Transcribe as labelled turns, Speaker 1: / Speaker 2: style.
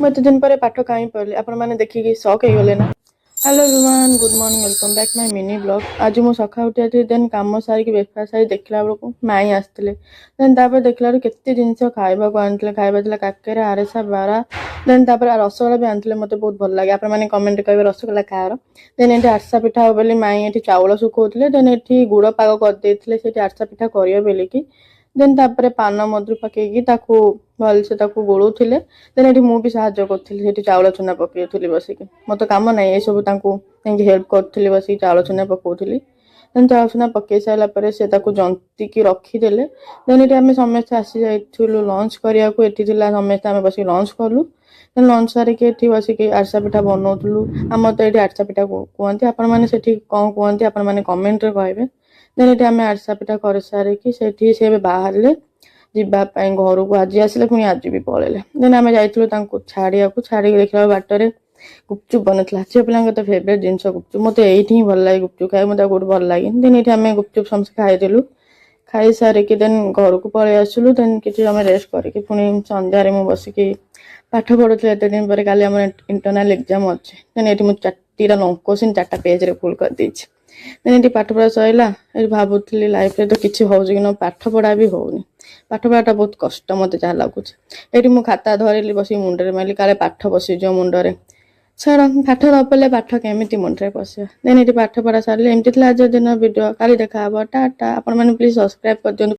Speaker 1: ମୁଁ ଏତେ ଦିନ ପରେ ପାଠ କାହିଁ ପଢ଼ିଲି ଆପଣମାନେ ଦେଖିକି ସକ୍ ହେଇଗଲେ ନା। Hello everyone, good morning, welcome back my mini blog. ଆଜି ମୁଁ ସକାଳୁ ଉଠି ଦେନ୍ କାମ ସାରିକି ବ୍ରେକଫାଷ୍ଟ ସାରି ଦେଖିଲା ବେଳକୁ ମାଇଁ ଆସିଥିଲେ। ଦେନ୍ ତାପରେ ଦେଖିଲା ବେଳକୁ କେତେ ଜିନିଷ ଖାଇବାକୁ ଆଣିଥିଲେ। ଖାଇବା ଥିଲା କାକେରା, ଆରିସା, ବାରା, ଦେନ୍ ତାପରେ ରସଗୋଲା ବି ଆଣିଥିଲେ। ମୋତେ ବହୁତ ଭଲ ଲାଗେ, ଆପଣମାନେ କମେଣ୍ଟ କହିବେ ରସଗୋଲା କାହାର। ଦେନ୍ ଏଠି ଆରିସା ପିଠା ହବ ବୋଲି ମାଇଁ ଏଠି ଚାଉଳ ଶୁଖଉଥିଲେ। ଦେନ୍ ଏଠି ଗୁଡ଼ ପାଗ କରିଦେଇଥିଲେ ସେଠି ଆରିସା ପିଠା କରିବେ ବୋଲିକି। ଦେନ୍ ତାପରେ ପାନ ମଧୁରୀ ପକେଇକି ତାକୁ ଭଲସେ ତାକୁ ଗୋଳଉଥିଲେ। ଦେନ୍ ଏଠି ମୁଁ ବି ସାହାଯ୍ୟ କରୁଥିଲି, ସେଠି ଚାଉଳ ଚୁନା ପକେଇଥିଲି ବସିକି। ମୋତେ କାମ ନାହିଁ ଏସବୁ, ତାଙ୍କୁ ଯାଇକି ହେଲ୍ପ କରୁଥିଲି ବସିକି ଚାଉଳ ଚୁନା ପକଉଥିଲି। ଦେନ୍ ଚାଉଳ ଚୁନା ପକେଇ ସାରିଲା ପରେ ସେ ତାକୁ ଜନ୍ତିକି ରଖିଦେଲେ। ଦେନ୍ ଏଠି ଆମେ ସମସ୍ତେ ଆସି ଯାଇଥିଲୁ ଲଞ୍ଚ କରିବାକୁ। ଏଠି ଥିଲା ସମସ୍ତେ ଆମେ ବସିକି ଲଞ୍ଚ କଲୁ। ଦେନ୍ ଲଞ୍ଚ ସାରିକି ଏଠି ବସିକି ଆରିସା ପିଠା ବନଉଥିଲୁ। ଆମର ତ ଏଠି ଆରିସା ପିଠା କୁହନ୍ତି, ଆପଣମାନେ ସେଠି କ'ଣ କୁହନ୍ତି ଆପଣମାନେ କମେଣ୍ଟରେ କହିବେ। ଦେନ୍ ଏଠି ଆମେ ଆରିସା ପିଠା କରିସାରିକି ସେଠି ସେ ଏବେ ବାହାରିଲେ ଯିବା ପାଇଁ ଘରକୁ। ଆଜି ଆସିଲେ ପୁଣି ଆଜି ବି ପଳେଇଲେ। ଦେନ୍ ଆମେ ଯାଇଥିଲୁ ତାଙ୍କୁ ଛାଡ଼ିବାକୁ। ଛାଡ଼ିକି ଦେଖିଲା ବାଟରେ ଗୁପଚୁପ୍ ବନେଇଥିଲା। ଝିଅ ପିଲାଙ୍କ ତ ଫେଭରେଟ୍ ଜିନିଷ ଗୁପଚୁପ୍। ମୋତେ ଏଇଠି ହିଁ ଭଲ ଲାଗେ ଗୁପଚୁପ୍ ଖାଇବାକୁ, ମୋତେ ଆଉ କୋଉଠି ଭଲ ଲାଗେନି। ଦେନ୍ ଏଠି ଆମେ ଗୁପଚୁପ୍ ସମସ୍ତେ ଖାଇଦେଲୁ। ଖାଇସାରିକି ଦେନ୍ ଘରକୁ ପଳେଇ ଆସିଲୁ। ଦେନ୍ କିଛି ସମୟ ରେଷ୍ଟ କରିକି ପୁଣି ସନ୍ଧ୍ୟାରେ ମୁଁ ବସିକି ପାଠ ପଢୁଥିଲି ଏତେ ଦିନ ପରେ। କାଲି ଆମର ଇଣ୍ଟରନାଲ ଏକ୍ଜାମ ଅଛି। ଦେନ୍ ଏଠି ମୁଁ 4ଟା ଲଙ୍ଗ କୋଶ୍ଚିନ୍ 4ଟା ପେଜରେ ଫୁଲ୍ କରିଦେଇଛି। ଦେନ୍ ଏଠି ପାଠ ପଢ଼ା ସରିଲା। ଏଠି ଭାବୁଥିଲି ଲାଇଫରେ ତ କିଛି ହଉଛି କି ନା, ପାଠ ପଢ଼ା ବି ହଉନି। ପାଠ ପଢ଼ାଟା ବହୁତ କଷ୍ଟ ମୋତେ ଯାହା ଲାଗୁଛି। ଏଠି ମୁଁ ଖାତା ଧରିଲି ବସିକି ମୁଣ୍ଡରେ ମାରିଲି କାଳେ ପାଠ ବସିଯିବ ମୁଣ୍ଡରେ। ଛାଡ଼, ପାଠ ନ ପଢ଼ିଲେ ପାଠ କେମିତି ମୁଣ୍ଡରେ ପଶିବ। ଦେନ୍ ଏଠି ପାଠ ପଢ଼ା ସାରିଲି। ଏମିତି ଥିଲା ଆଜିର ଦିନ ଭିଡ଼ିଓ। କାଲି ଦେଖାହବ। ଟାଟା। ଆପଣମାନେ ପ୍ଲିଜ୍ ସବସ୍କ୍ରାଇବ୍ କରିଦିଅନ୍ତୁ।